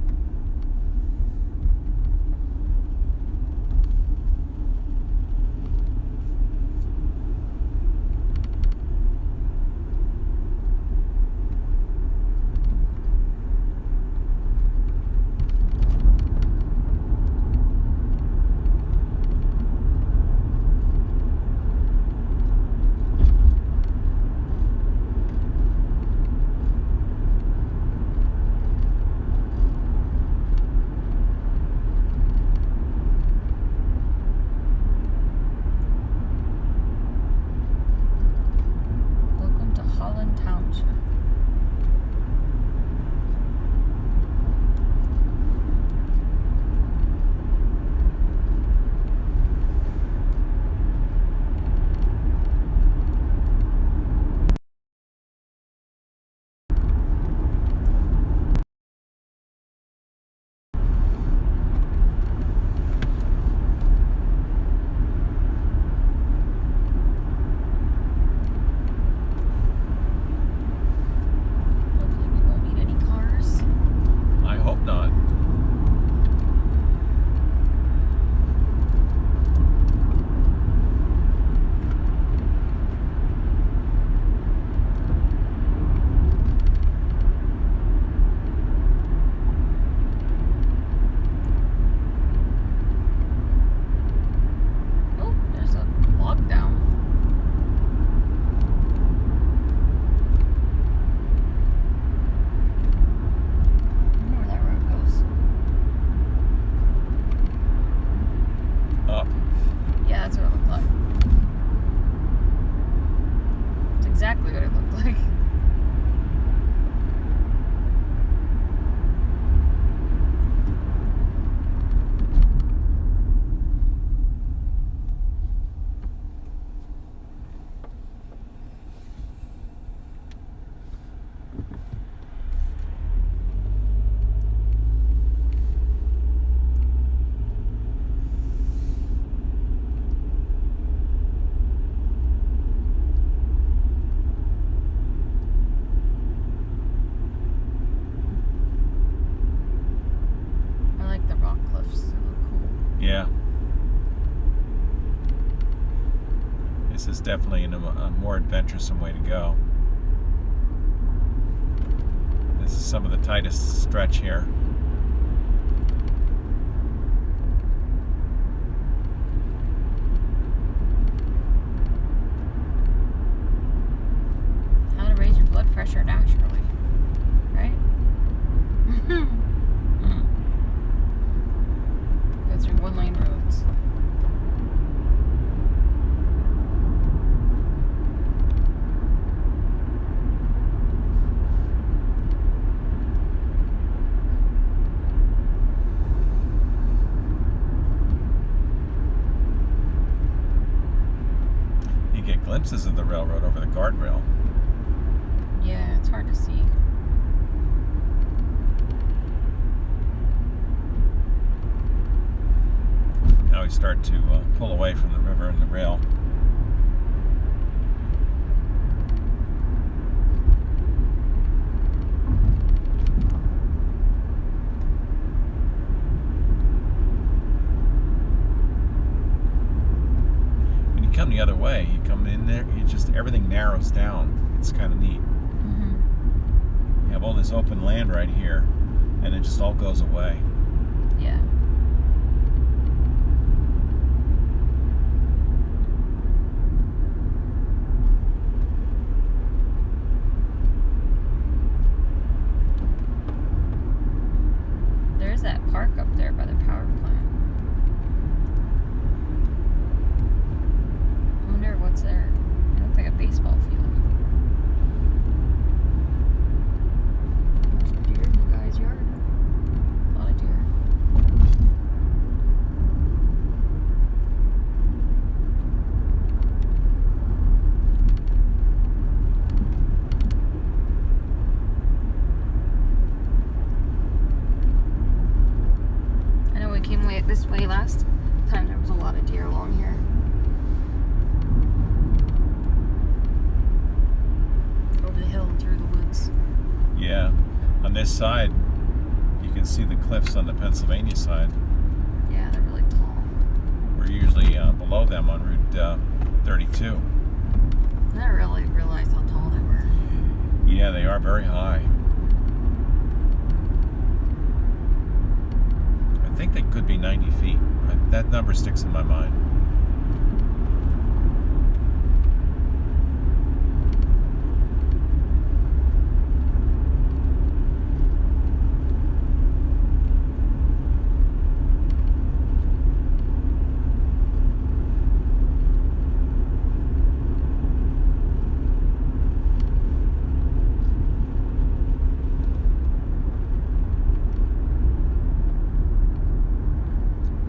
definitely a more adventuresome way to go. This is some of the tightest stretch here. How to raise your blood pressure naturally, right? Go through one-lane roads. You get glimpses of the railroad over the guardrail. Yeah, it's hard to see. Now we start to pull away from the river and the rail. When you come the other way, you come in there, everything narrows down. It's kind of neat. Mm-hmm. You have all this open land right here, and it just all goes away. Yeah. There's that park up there by the power plant. I wonder what's there. It looks like a baseball field. There's a deer in the guy's yard. A lot of deer. I know we came this way last time. There was a lot of deer along here. Over the hill and through the woods. Yeah. On this side, you can see the cliffs on the Pennsylvania side. Yeah, they're really tall. We're usually below them on Route 32. I didn't really realize how tall they were. Yeah, they are very high. I think they could be 90 feet. That number sticks in my mind.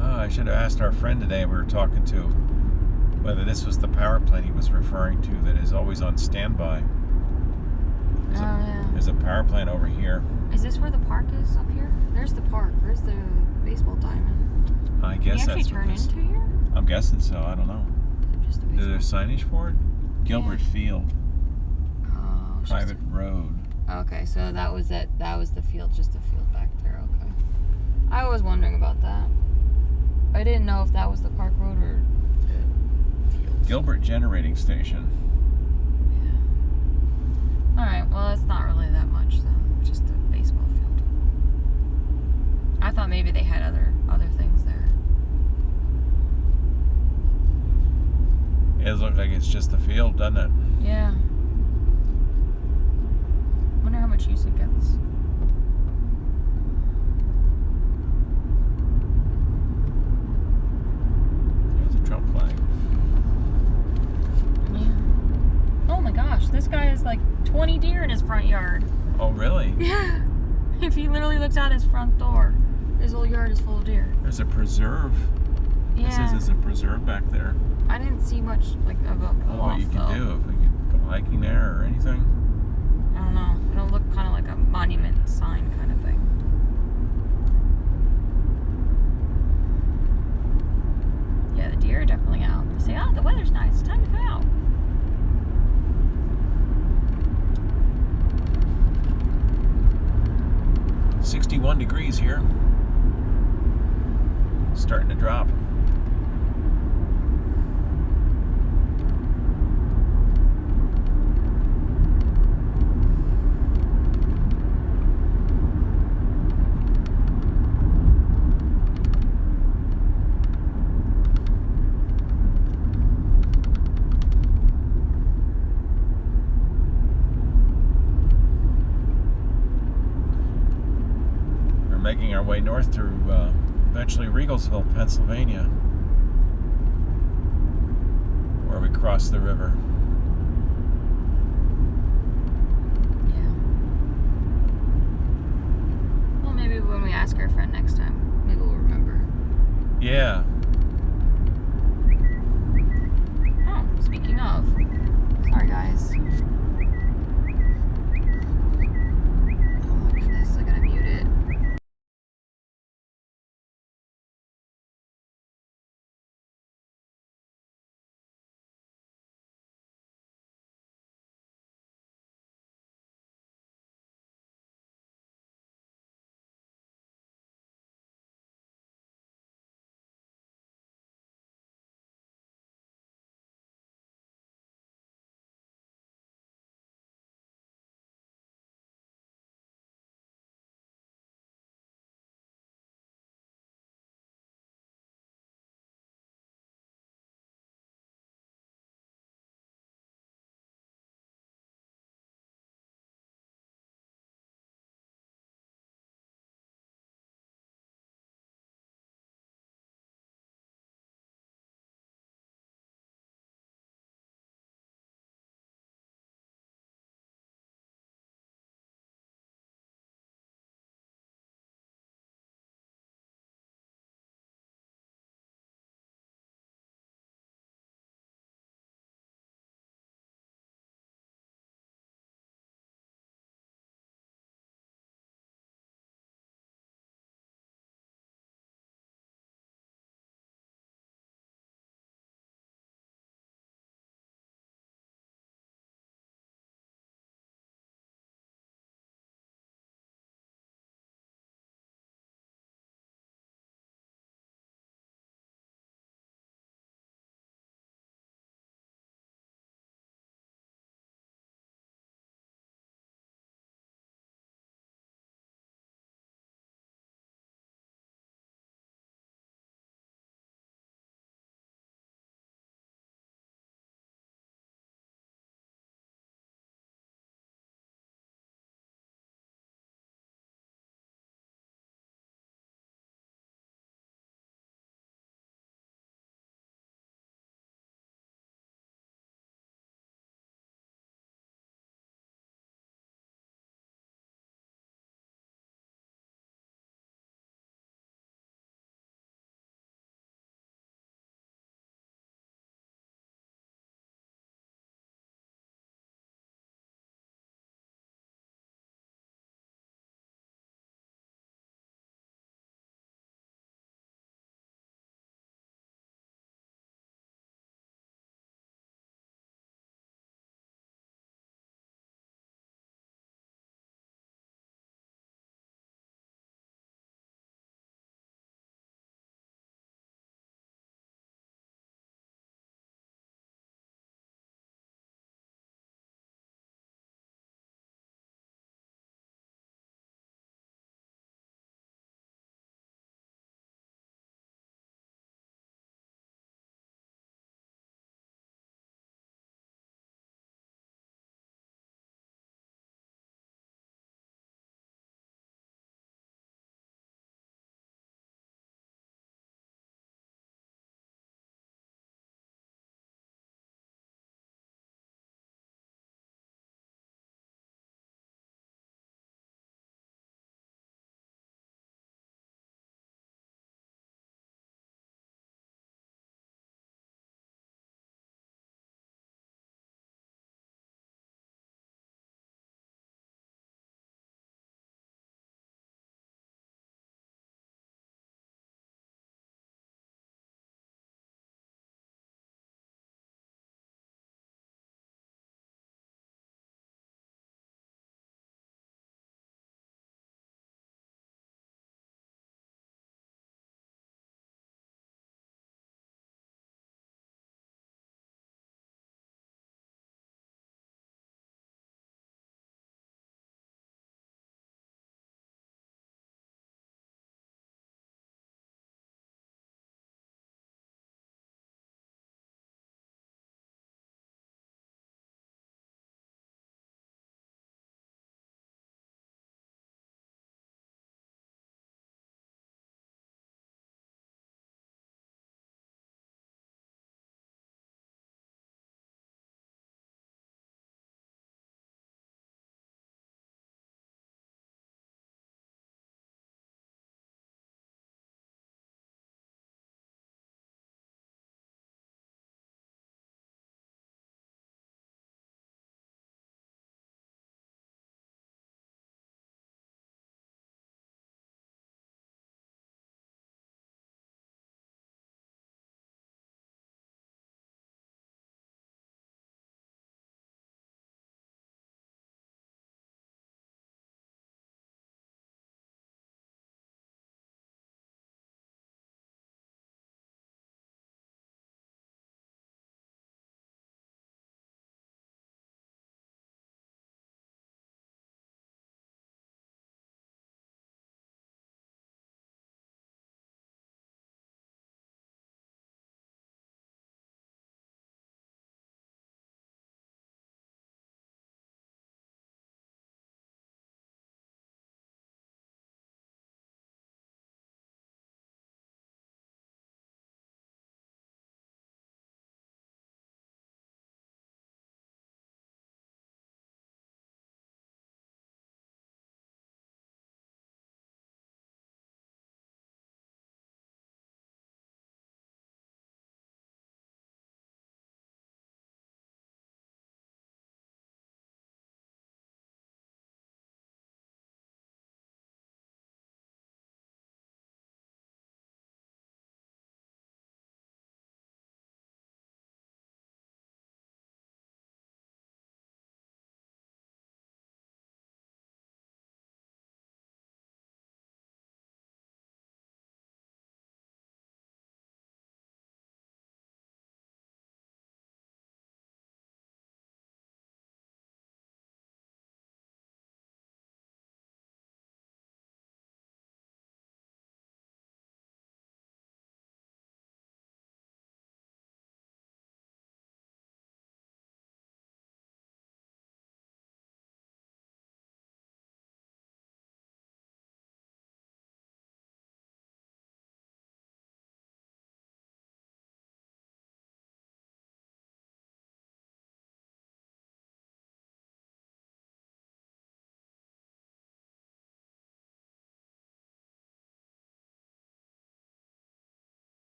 I should have asked our friend today we were talking to whether this was the power plant he was referring to that is always on standby. Yeah. There's a power plant over here. Is this where the park is up here? There's the park. There's the baseball diamond. I Can guess you actually that's turn what this, into here? I'm guessing so. I don't know. Just a Is there baseball. signage for it? Gilbert Field, Oh, it's just private road. okay, so that was it. That was the field, just the field back there. Okay. I was wondering about that. I didn't know if that was the park road or the field. Gilbert Generating Station. Yeah. All right. Well, it's not really that much then. Just the baseball field. I thought maybe they had other things there. It looks like it's just the field, doesn't it? Yeah. Wonder how much use it gets. There's a Trump flag. Yeah. Oh my gosh, this guy has like 20 deer in his front yard. Oh, really? Yeah. If he literally looks out his front door, his whole yard is full of deer. There's a preserve. It Yeah. says there's a preserve back there. I didn't see much like of a I don't pull know what off you though. can do. If we could go hiking there or anything. I don't know. It'll look kind of like a monument sign kind of thing. Yeah, the deer are definitely out. They say, "Oh, the weather's nice. It's time to come out." 61 degrees here. Starting to drop. making our way north through eventually Regalsville, Pennsylvania, where we crossed the river. Yeah. Well, maybe when we ask our friend next time, maybe we'll remember. Yeah. Oh, speaking of, sorry guys.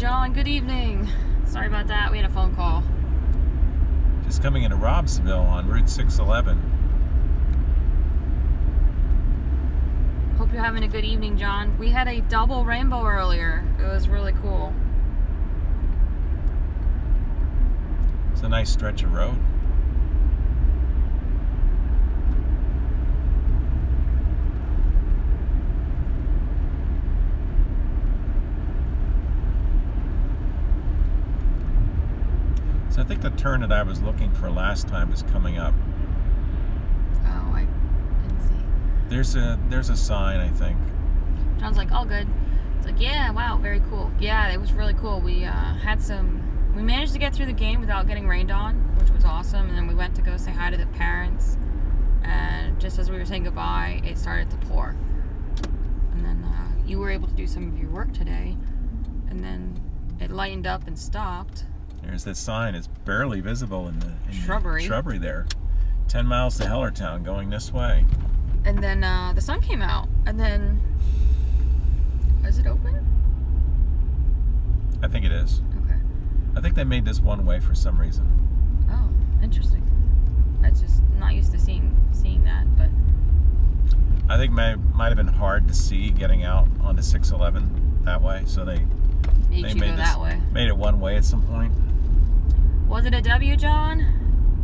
John, good evening. Sorry about that. We had a phone call. Just coming into Robsville on Route 611. Hope you're having a good evening, John. We had a double rainbow earlier. It was really cool. It's a nice stretch of road. So I think the turn that I was looking for last time is coming up. Oh, I didn't see. There's a sign, I think. John's like, all good. It's like, yeah, wow, very cool. Yeah, it was really cool. We we managed to get through the game without getting rained on, which was awesome. And then we went to go say hi to the parents. And just as we were saying goodbye, it started to pour. And then you were able to do some of your work today. And then it lightened up and stopped. There's that sign. It's barely visible in the Shrubbery. Shrubbery there. 10 miles to Hellertown going this way. And then the sun came out. And then... Is it open? I think it is. Okay. I think they made this one way for some reason. Oh, interesting. That's just not used to seeing that, but... I think might have been hard to see getting out onto 611 that way, so they Made made that way. Made it one way at some point. Was it a W, John?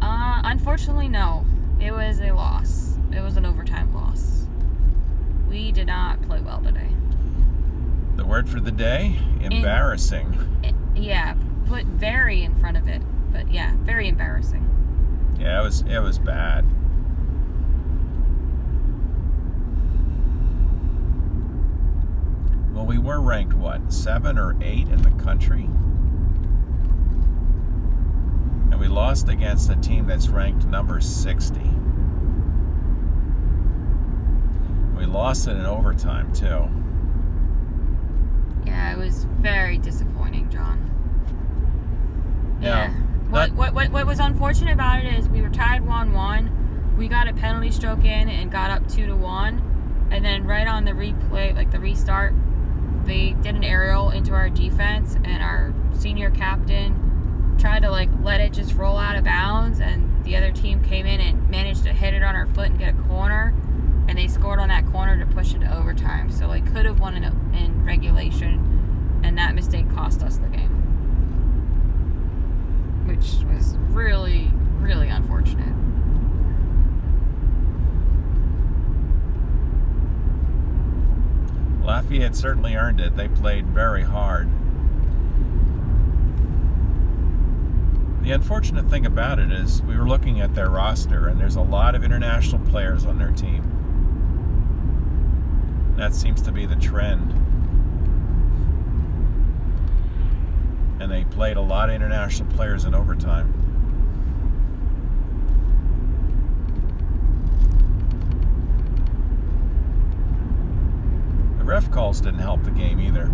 Unfortunately, no. It was a loss. It was an overtime loss. We did not play well today. The word for the day, embarrassing. Yeah, put very in front of it. But yeah, very embarrassing. Yeah, it was bad. Well, we were ranked, what, 7 or 8 in the country? And we lost against a team that's ranked number 60. We lost it in overtime, too. Yeah, it was very disappointing, John. Yeah. What was unfortunate about it is we were tied 1-1. We got a penalty stroke in and got up 2-1. And then right on the replay, like the restart, they did an aerial into our defense, and our senior captain tried to let it just roll out of bounds, and the other team came in and managed to hit it on our foot and get a corner, and they scored on that corner to push it to overtime. So could have won in regulation, and that mistake cost us the game, which was really, really unfortunate. Lafayette certainly earned it. They played very hard. The unfortunate thing about it is we were looking at their roster, and there's a lot of international players on their team. That seems to be the trend. And they played a lot of international players in overtime. The ref calls didn't help the game either.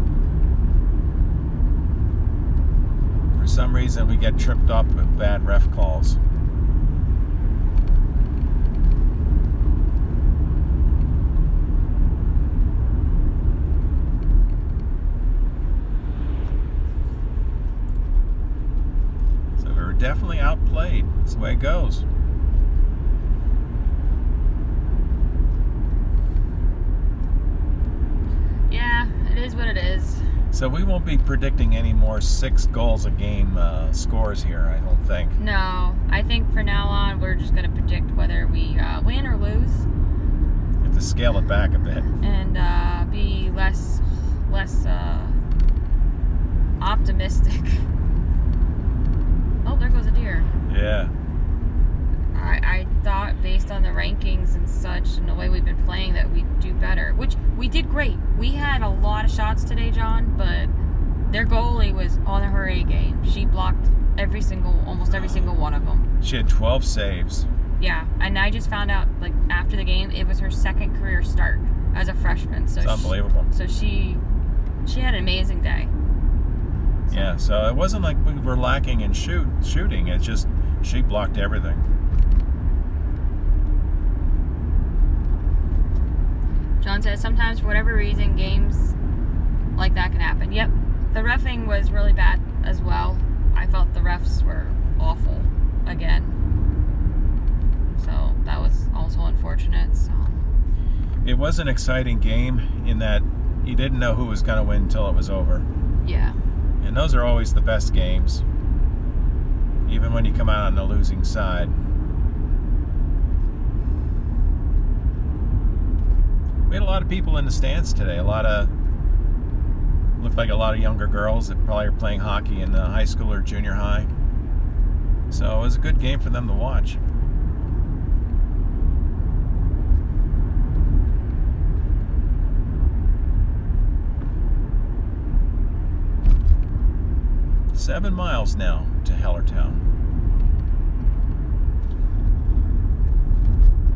For some reason, we get tripped up with bad ref calls. So we were definitely outplayed. That's the way it goes. Yeah, it is what it is. So we won't be predicting any more 6 goals a game scores here, I don't think. No, I think from now on we're just going to predict whether we win or lose. You have to scale it back a bit. And be less optimistic. Oh, there goes a deer. Yeah. I thought based on the rankings and such and the way we've been playing that we'd do better, which we did great. We had a lot of shots today, John, but their goalie was on her A game. She blocked almost every single one of them. She had 12 saves. Yeah, and I just found out after the game it was her second career start as a freshman. So it's unbelievable. She had an amazing day. Yeah, so it wasn't like we were lacking in shooting. It's just she blocked everything. John says sometimes for whatever reason games like that can happen. Yep, The reffing was really bad as well. I felt the refs were awful again. So that was also unfortunate. So it was an exciting game in that you didn't know who was going to win until it was over. yeah. And those are always the best games, even when you come out on the losing side. We had a lot of people in the stands today. Looked like a lot of younger girls that probably are playing hockey in high school or junior high. So it was a good game for them to watch. Seven miles now to Hellertown.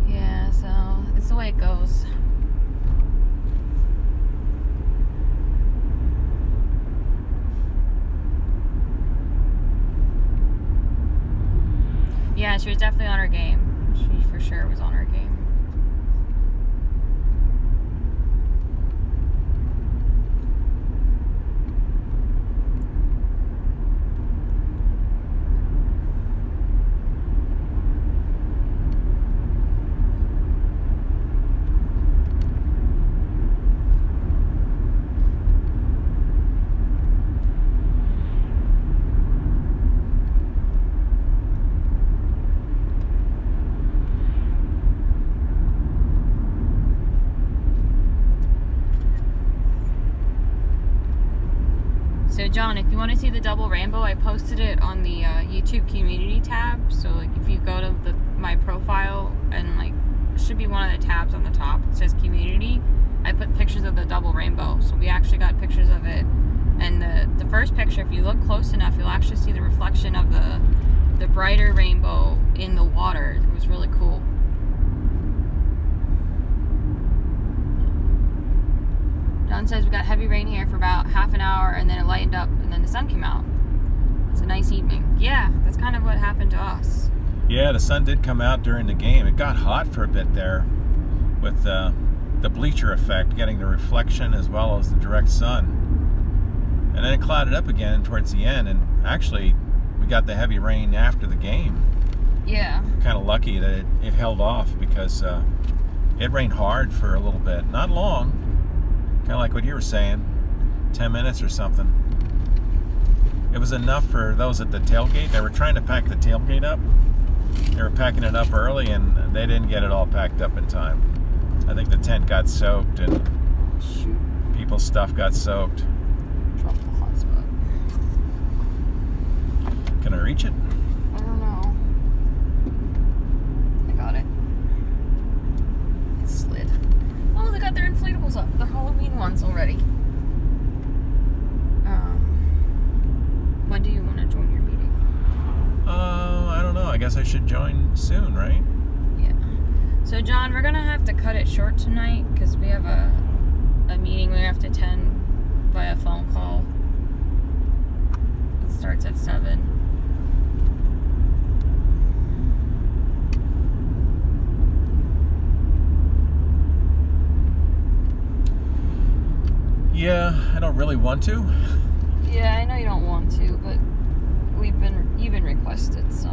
Yeah, so it's the way it goes. Yeah, she was definitely on her game. She for sure was on her game. So John, if you want to see the double rainbow, I posted it on the YouTube community tab. So like if you go to my profile and like it should be one of the tabs on the top, it says community. I put pictures of the double rainbow. So we actually got pictures of it. And the first picture, if you look close enough, you'll actually see the reflection of the brighter rainbow in the water. It was really cool. John says we got heavy rain here for about half an hour and then it lightened up and then the sun came out. It's a nice evening. Yeah, that's kind of what happened to us. Yeah, the sun did come out during the game. It got hot for a bit there with the bleacher effect, getting the reflection as well as the direct sun. And then it clouded up again towards the end, and actually we got the heavy rain after the game. Yeah. Kind of lucky that it held off because it rained hard for a little bit. Not long. Kind of like what you were saying, 10 minutes or something. It was enough for those at the tailgate. They were trying to pack the tailgate up. They were packing it up early and they didn't get it all packed up in time. I think the tent got soaked and people's stuff got soaked. Drop the hotspot. Can I reach it? I don't know. I got it. It slid. Oh, they got their inflatables up. The Halloween ones already. When do you want to join your meeting? I don't know. I guess I should join soon, right? Yeah. So, John, we're going to have to cut it short tonight because we have a meeting we have to attend via phone call. It starts at 7. Yeah, I don't really want to. Yeah, I know you don't want to, but you've been requested, so.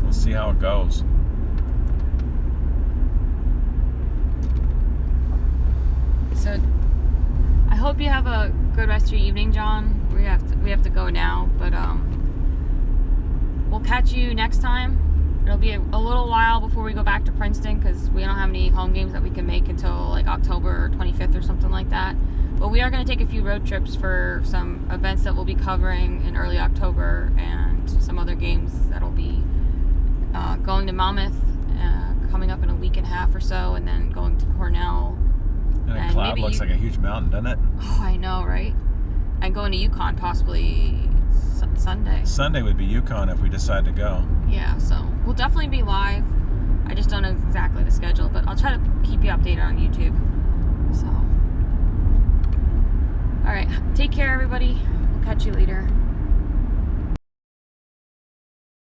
We'll see how it goes. So, I hope you have a good rest of your evening, John. We have to go now, but we'll catch you next time. It'll be a little while before we go back to Princeton because we don't have any home games that we can make until like October 25th or something like that. But we are going to take a few road trips for some events that we'll be covering in early October and some other games that'll be going to Monmouth coming up in a week and a half or so, and then going to Cornell. That cloud looks like a huge mountain, doesn't it? Oh, I know, right? And going to UConn possibly Sunday. Sunday would be UConn if we decide to go. Yeah, so we'll definitely be live. I just don't know exactly the schedule, but I'll try to keep you updated on YouTube. So, all right, take care, everybody. We'll catch you later.